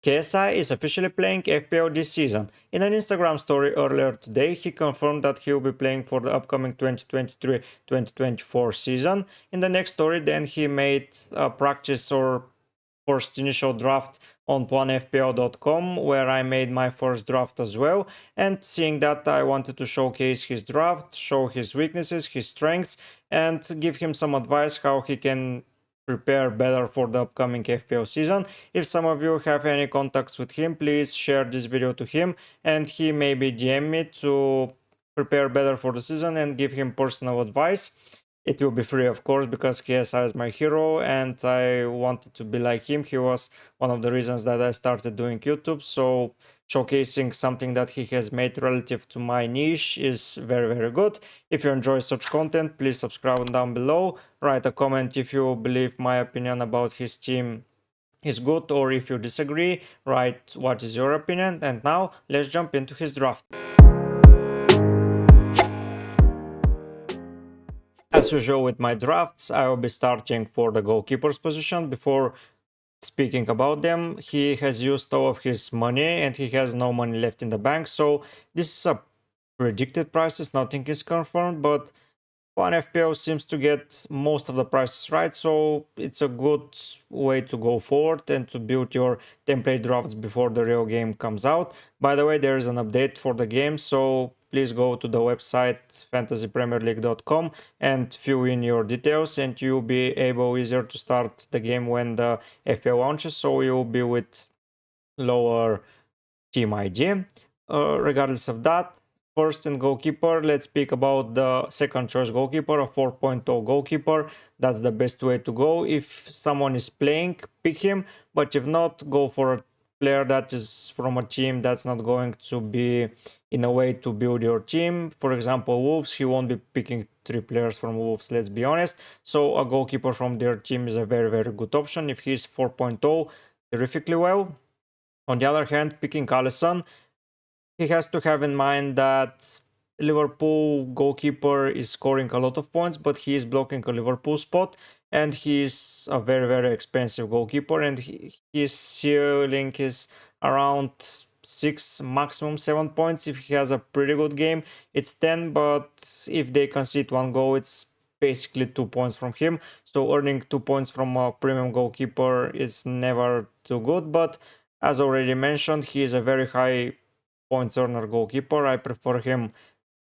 KSI is officially playing FPL this season. In an Instagram story earlier today, he confirmed that he will be playing for the upcoming 2023-2024 season. In the next story, then he made a practice or first initial draft on planfpl.com, where I made my first draft as well. And seeing that, I wanted to showcase his draft, show his weaknesses, his strengths, and give him some advice how he can prepare better for the upcoming FPL season. If some of you have any contacts with him, please share this video to him, and he maybe DM me to prepare better for the season and give him personal advice. It will be free, of course, because KSI is my hero and I wanted to be like him. He was one of the reasons that I started doing YouTube. So showcasing something that he has made relative to my niche is very, very good. If you enjoy such content, please subscribe down below. Write a comment if you believe my opinion about his team is good, or if you disagree, write what is your opinion. And now let's jump into his draft. As usual with my drafts, I will be starting for the goalkeeper's position. Before speaking about them, he has used all of his money and he has no money left in the bank. So this is a predicted prices, nothing is confirmed, but one FPL seems to get most of the prices right, so it's a good way to go forward and to build your template drafts before the real game comes out. By the way, there is an update for the game, so please go to the website fantasypremierleague.com and fill in your details, and you'll be able easier to start the game when the FPL launches, so you'll be with lower team ID. Regardless of that, first in goalkeeper, let's speak about the second choice goalkeeper, a 4.0 goalkeeper. That's the best way to go. If someone is playing, pick him, but if not, go for a player that is from a team that's not going to be in a way to build your team. For example, Wolves, he won't be picking 3 players from Wolves, let's be honest. So a goalkeeper from their team is a very, very good option. If he's 4.0, terrifically well. On the other hand, picking Alisson, he has to have in mind that Liverpool goalkeeper is scoring a lot of points, but he is blocking a Liverpool spot, and he is a very, very expensive goalkeeper, and his ceiling is around 6, maximum 7 points. If he has a pretty good game, it's 10, but if they concede 1 goal, it's basically 2 points from him. So earning 2 points from a premium goalkeeper is never too good, but as already mentioned, he is a very high points earner goalkeeper. I prefer him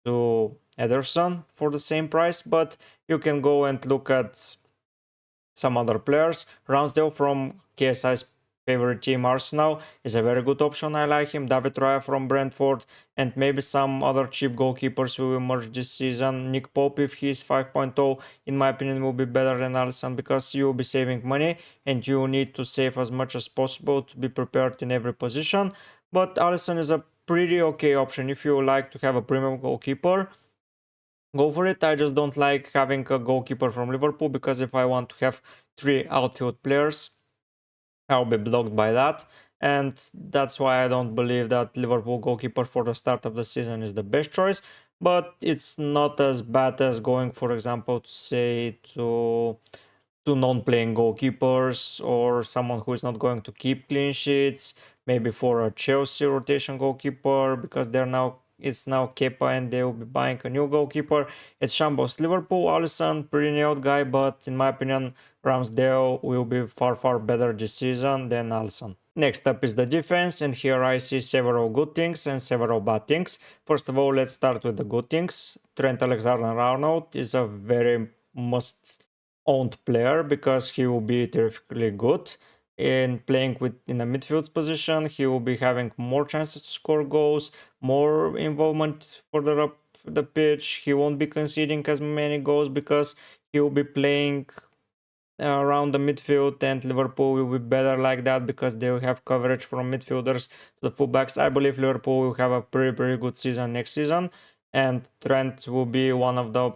to Ederson for the same price, but you can go and look at some other players. Ramsdale from KSI's favorite team Arsenal is a very good option. I like him. David Raya from Brentford, and maybe some other cheap goalkeepers will emerge this season. Nick Pope, if he's 5.0, in my opinion, will be better than Alisson, because you will be saving money and you need to save as much as possible to be prepared in every position. But Alisson is a pretty okay option if you like to have a premium goalkeeper. Go for it. I just don't like having a goalkeeper from Liverpool, because if I want to have 3 outfield players, I'll be blocked by that, and that's why I don't believe that Liverpool goalkeeper for the start of the season is the best choice. But it's not as bad as going, for example, to say to non-playing goalkeepers, or someone who is not going to keep clean sheets, maybe for a Chelsea rotation goalkeeper, because it's now Kepa and they will be buying a new goalkeeper. It's shambles. Liverpool, Alisson, pretty nailed guy, but in my opinion, Ramsdale will be far, far better this season than Alisson. Next up is the defense, and here I see several good things and several bad things. First of all, let's start with the good things. Trent Alexander-Arnold is a very must-owned player, because he will be terrifically good in playing in a midfield position. He will be having more chances to score goals, more involvement further up the pitch. He won't be conceding as many goals because he will be playing around the midfield, and Liverpool will be better like that because they will have coverage from midfielders to the fullbacks. I believe Liverpool will have a pretty good season next season, and Trent will be one of the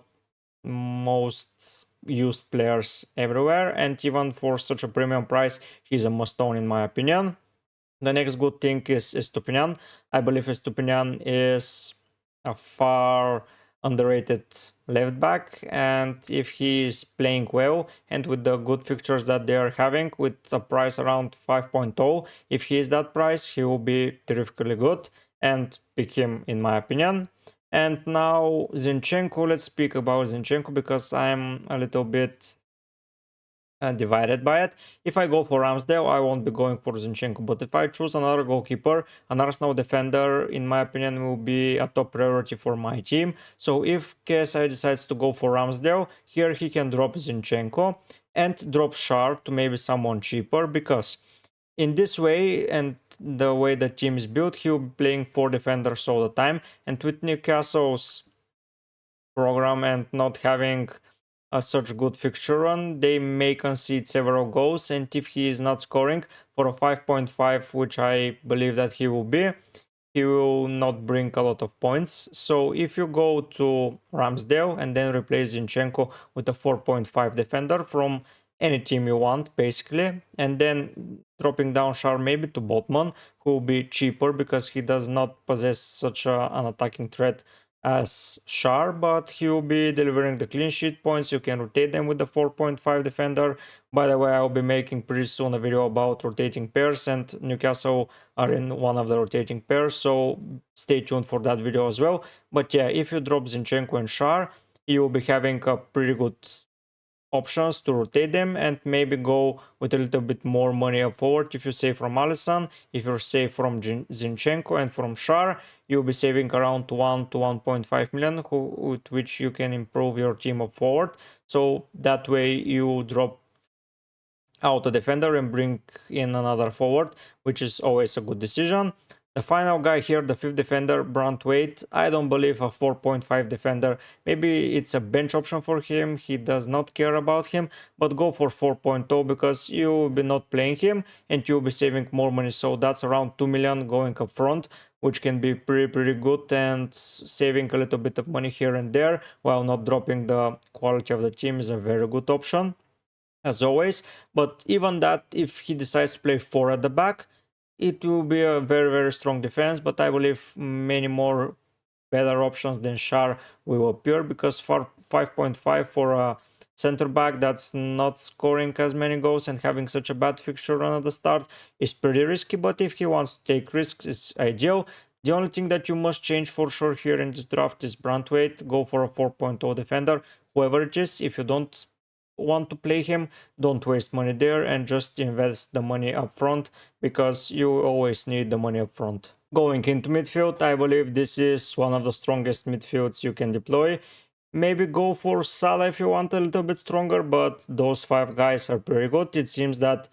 most used players everywhere, and even for such a premium price, he's a must-own in my opinion. The next good thing is Estupiñán. I believe Estupiñán is a far underrated left back, and if he is playing well and with the good fixtures that they are having with a price around 5.0, if he is that price, he will be terrifically good, and pick him in my opinion. And now Zinchenko, let's speak about Zinchenko because I'm a little bit divided by it. If I go for Ramsdale, I won't be going for Zinchenko. But if I choose another goalkeeper, an Arsenal defender, in my opinion, will be a top priority for my team. So if KSI decides to go for Ramsdale, here he can drop Zinchenko and drop Schär to maybe someone cheaper, because in this way and the way the team is built, he'll be playing 4 defenders all the time. And with Newcastle's program and not having such good fixture run, they may concede several goals, and if he is not scoring for a 5.5, which I believe that he will be, he will not bring a lot of points. So if you go to Ramsdale and then replace Zinchenko with a 4.5 defender from any team you want, basically, and then dropping down Schär maybe to Botman, who will be cheaper because he does not possess such an attacking threat as Schär, but he will be delivering the clean sheet points. You can rotate them with the 4.5 defender. By the way, I'll be making pretty soon a video about rotating pairs, and Newcastle are in one of the rotating pairs, so stay tuned for that video as well. But yeah, if you drop Zinchenko and Schär, you will be having a pretty good options to rotate them and maybe go with a little bit more money up forward. If you save from Alisson, if you save from Zinchenko and from Schär, you'll be saving around 1 to 1.5 million, with which you can improve your team up forward. So that way you drop out a defender and bring in another forward, which is always a good decision. The final guy here, the fifth defender, Brantwaite. I don't believe a 4.5 defender. Maybe it's a bench option for him. He does not care about him, but go for 4.0 because you will be not playing him and you'll be saving more money. So that's around 2 million going up front, which can be pretty good, and saving a little bit of money here and there while not dropping the quality of the team is a very good option, as always. But even that, if he decides to play 4 at the back, it will be a very strong defense. But I believe many more better options than Schär will appear, because for 5.5 for a center back that's not scoring as many goals and having such a bad fixture run at the start is pretty risky. But if he wants to take risks, it's ideal. The only thing that you must change for sure here in this draft is Brantwaite. Go for a 4.0 defender, whoever it is. If you don't want to play him, don't waste money there and just invest the money up front, because you always need the money up front. Going into midfield, I believe this is one of the strongest midfields you can deploy. Maybe go for Salah if you want a little bit stronger, but those 5 guys are pretty good. It seems that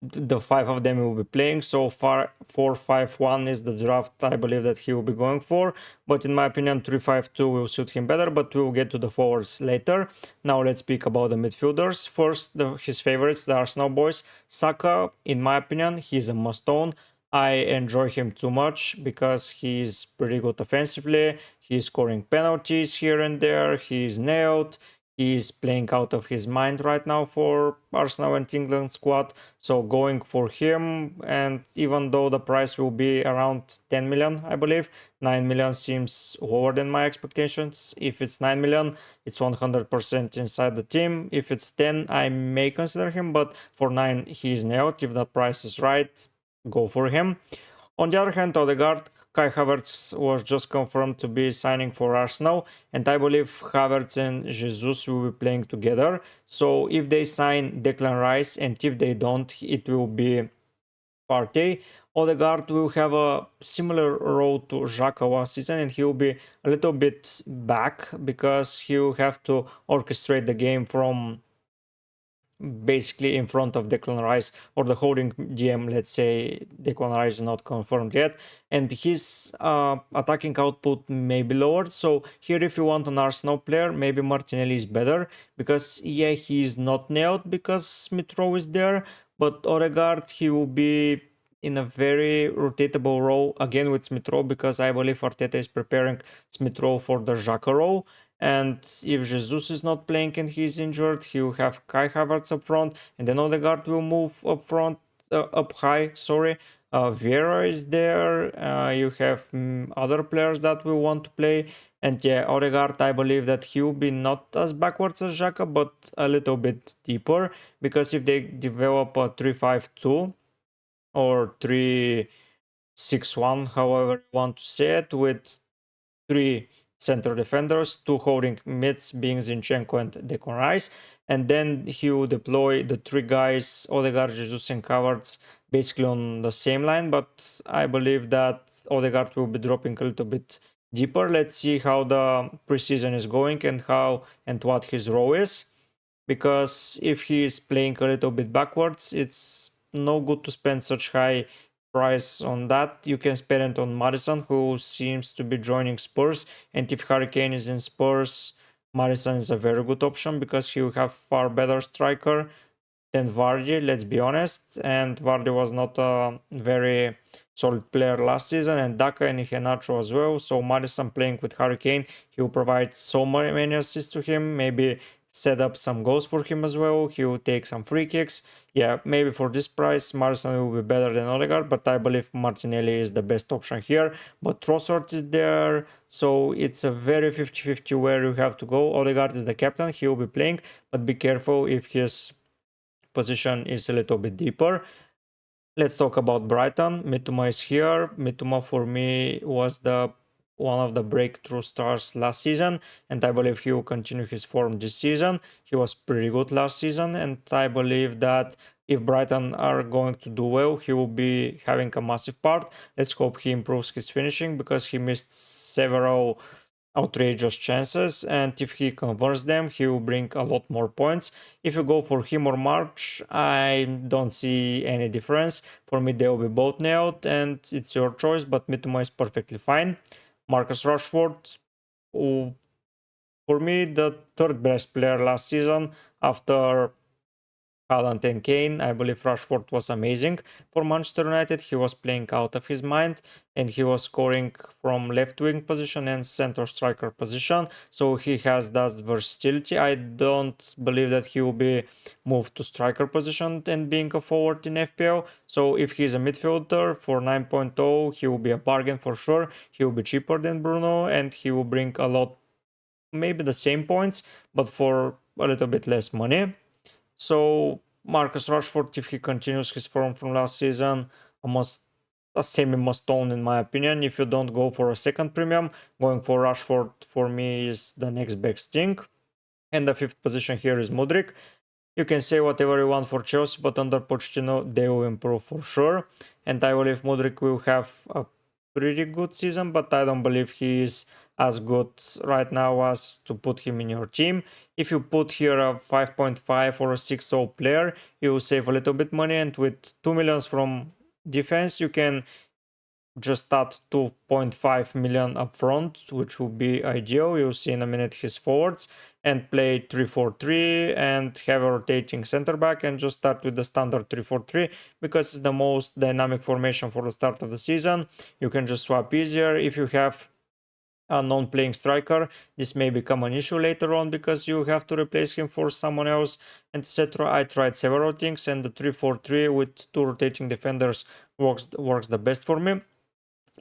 the 5 of them will be playing. So far 4-5-1 is the draft I believe that he will be going for, but in my opinion 3-5-2 will suit him better, but we will get to the forwards later. Now let's speak about the midfielders. First, his favorites, the Arsenal boys. Saka, in my opinion, he's a must-own. I enjoy him too much because he's pretty good offensively. He's scoring penalties here and there. He's nailed. He's playing out of his mind right now for Arsenal and England squad. So going for him, and even though the price will be around 10 million, I believe, 9 million seems lower than my expectations. If it's 9 million, it's 100% inside the team. If it's 10, I may consider him, but for 9, he's nailed. If the price is right, go for him. On the other hand, Odegaard, Kai Havertz was just confirmed to be signing for Arsenal, and I believe Havertz and Jesus will be playing together. So if they sign Declan Rice, and if they don't, it will be Partey. Odegaard will have a similar role to Xhaka last season, and he will be a little bit back because he will have to orchestrate the game from basically in front of Declan Rice or the holding GM. Let's say Declan Rice is not confirmed yet, and his attacking output may be lowered. So here, if you want an Arsenal player, maybe Martinelli is better, because yeah, he is not nailed because Smith Rowe is there, but Odegaard, he will be in a very rotatable role again with Smith Rowe, because I believe Arteta is preparing Smith Rowe for the Xhaka role. And if Jesus is not playing and he's injured, he will have Kai Havertz up front, and then Odegaard will move up front, up high, sorry, Vieira is there. You have other players that we want to play. And yeah, Odegaard, I believe that he will be not as backwards as Xhaka, but a little bit deeper. Because if they develop a 3-5-2 or 3-6-1, however you want to say it, with three center defenders, two holding mids being Zinchenko and Declan Rice, and then he will deploy the three guys, Odegaard, Jesus, and Havertz, basically on the same line. But I believe that Odegaard will be dropping a little bit deeper. Let's see how the preseason is going and how and what his role is. Because if he is playing a little bit backwards, it's no good to spend such high price on that. You can spend it on Madison, who seems to be joining Spurs, and if Harry Kane is in Spurs, Madison is a very good option because he will have far better striker than Vardy, let's be honest. And Vardy was not a very solid player last season, and Daka and Iheanacho as well. So Madison playing with Harry Kane, he will provide so many assists to him, maybe set up some goals for him as well. He will take some free kicks. Yeah, maybe for this price, Madison will be better than Odegaard, but I believe Martinelli is the best option here. But Trossard is there, so it's a very 50-50 where you have to go. Odegaard is the captain, he will be playing, but be careful if his position is a little bit deeper. Let's talk about Brighton. Mitoma is here. Mitoma for me was the one of the breakthrough stars last season, and I believe he will continue his form this season. He was pretty good last season, and I believe that if Brighton are going to do well, he will be having a massive part. Let's hope he improves his finishing because he missed several outrageous chances, and if he converts them, he will bring a lot more points. If you go for him or March, I don't see any difference. For me, they will be both nailed, and it's your choice, but Mitoma is perfectly fine. Marcus Rashford, for me, the third best player last season after Haaland and Kane. I believe Rashford was amazing for Manchester United. He was playing out of his mind and he was scoring from left wing position and center striker position. So he has that versatility. I don't believe that he will be moved to striker position and being a forward in FPL. So if he's a midfielder for 9.0, he will be a bargain for sure. He will be cheaper than Bruno and he will bring a lot, maybe the same points, but for a little bit less money. So Marcus Rashford, if he continues his form from last season, a semi must own in my opinion. If you don't go for a second premium, going for Rashford for me is the next best thing. And the fifth position here is Mudryk. You can say whatever you want for Chelsea, but under Pochettino they will improve for sure. And I believe Mudryk will have a pretty good season, but I don't believe he is as good right now as to put him in your team. If you put here a 5.5 or a 6.0 player, you will save a little bit money, and with 2 millions from defense, you can just add 2.5 million upfront, which will be ideal. You'll see in a minute his forwards and play 3-4-3 and have a rotating center back and just start with the standard 3-4-3 because it's the most dynamic formation for the start of the season. You can just swap easier. If you have a non-playing striker, this may become an issue later on because you have to replace him for someone else, etc. I tried several things and the 3-4-3 with two rotating defenders works the best for me.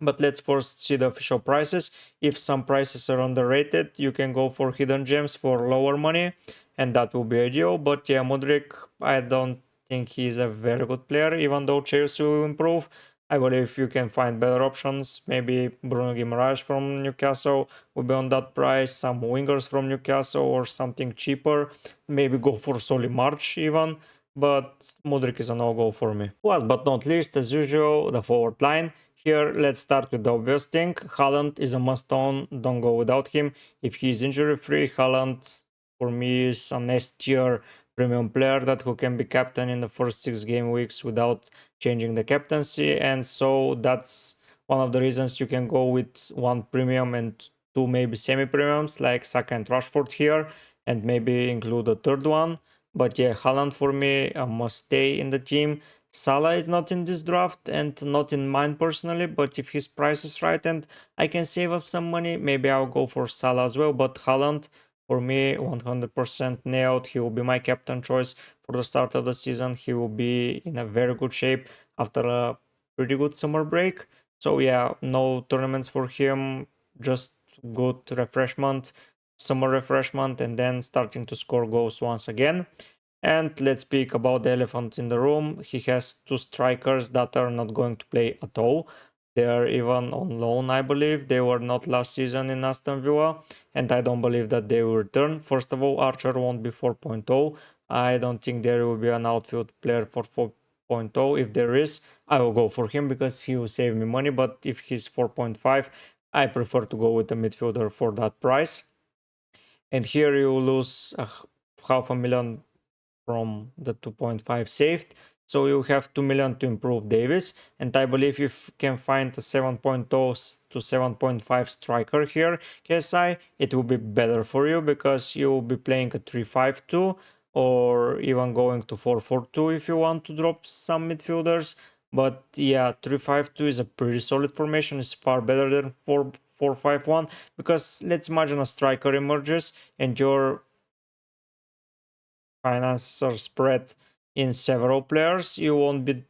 But let's first see the official prices. If some prices are underrated, you can go for hidden gems for lower money, and that will be ideal. But yeah, Mudryk, I don't think he's a very good player, even though Chelsea will improve. I believe you can find better options. Maybe Bruno Guimaraes from Newcastle will be on that price, some wingers from Newcastle or something cheaper. Maybe go for Solly March even, but Mudryk is a no-go for me. Last but not least, as usual, the forward line. Here, let's start with the obvious thing. Haaland is a must-own, don't go without him. If he's injury-free, Haaland, for me, is an S-tier premium player that who can be captain in the first 6 game weeks without changing the captaincy. And so that's one of the reasons you can go with one premium and two maybe semi-premiums like Saka and Rashford here, and maybe include a third one. But yeah, Haaland for me must stay in the team. Salah is not in this draft and not in mine personally, but if his price is right and I can save up some money, maybe I'll go for Salah as well. But Haaland, for me, 100% nailed. He will be my captain choice for the start of the season. He will be in a very good shape after a pretty good summer break. So yeah, no tournaments for him, just good refreshment, summer refreshment, and then starting to score goals once again. And let's speak about the elephant in the room. He has two strikers that are not going to play at all. They are even on loan, I believe. They were not last season in Aston Villa, and I don't believe that they will return. First of all, Archer won't be 4.0. I don't think there will be an outfield player for 4.0. If there is, I will go for him because he will save me money. But if he's 4.5, I prefer to go with a midfielder for that price. And here you lose half a million from the 2.5 saved. So you have 2 million to improve Davis. And I believe if you can find a 7.0 to 7.5 striker here, KSI, it will be better for you because you will be playing a 3-5-2 or even going to 4-4-2 if you want to drop some midfielders. But yeah, 3-5-2 is a pretty solid formation. It's far better than 4-4-5-1 because let's imagine a striker emerges and your finances are spread in several players. You won't be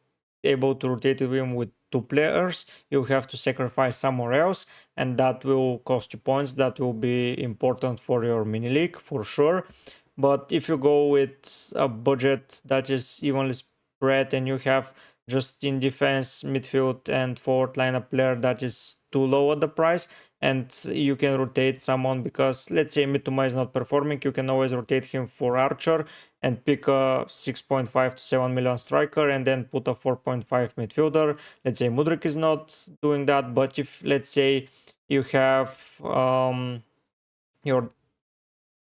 able to rotate him with two players. You have to sacrifice somewhere else, and that will cost you points. That will be important for your mini league for sure. But if you go with a budget that is evenly spread and you have just in defense, midfield, and forward lineup player that is too low at the price, and you can rotate someone because let's say Mitoma is not performing, you can always rotate him for Archer and pick a 6.5 to 7 million striker and then put a 4.5 midfielder. Let's say Mudryk is not doing that, but if let's say you have your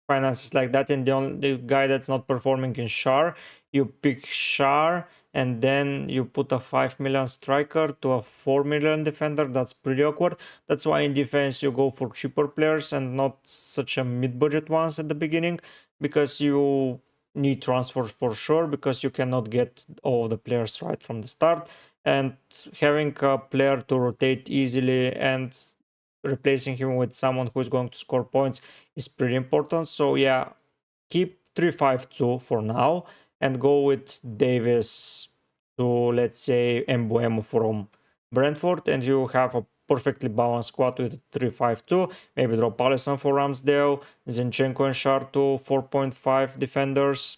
finances like that and the guy that's not performing in Shar, you pick Shar and then you put a 5 million striker to a 4 million defender. That's pretty awkward. That's why in defense you go for cheaper players and not such a mid-budget ones at the beginning, because you need transfers for sure, because you cannot get all the players right from the start, and having a player to rotate easily and replacing him with someone who is going to score points is pretty important. So yeah, keep 3-5-2 for now and go with Davis to, let's say, Mbuemo from Brentford, and you have a perfectly balanced squad with 3-5-2. Maybe drop Alisson for Ramsdale, Zinchenko and Shar to 4.5 defenders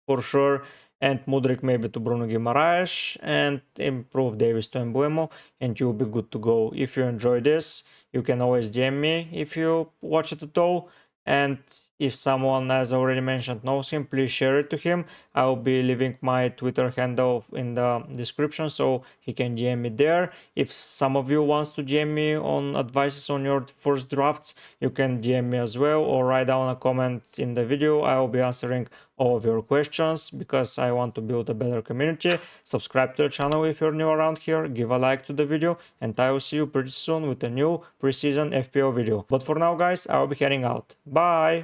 for sure, and Mudryk maybe to Bruno Guimaraes, and improve Davis to Mbuemo, and you'll be good to go. If you enjoy this, you can always DM me if you watch it at all. And if someone, as already mentioned, knows him, please share it to him. I'll be leaving my Twitter handle in the description so he can DM me there. If some of you wants to DM me on advices on your first drafts, you can DM me as well or write down a comment in the video. I will be answering all of your questions because I want to build a better community. Subscribe to the channel if you're new around here, give a like to the video, and I will see you pretty soon with a new preseason FPL video. But for now guys, I will be heading out. Bye!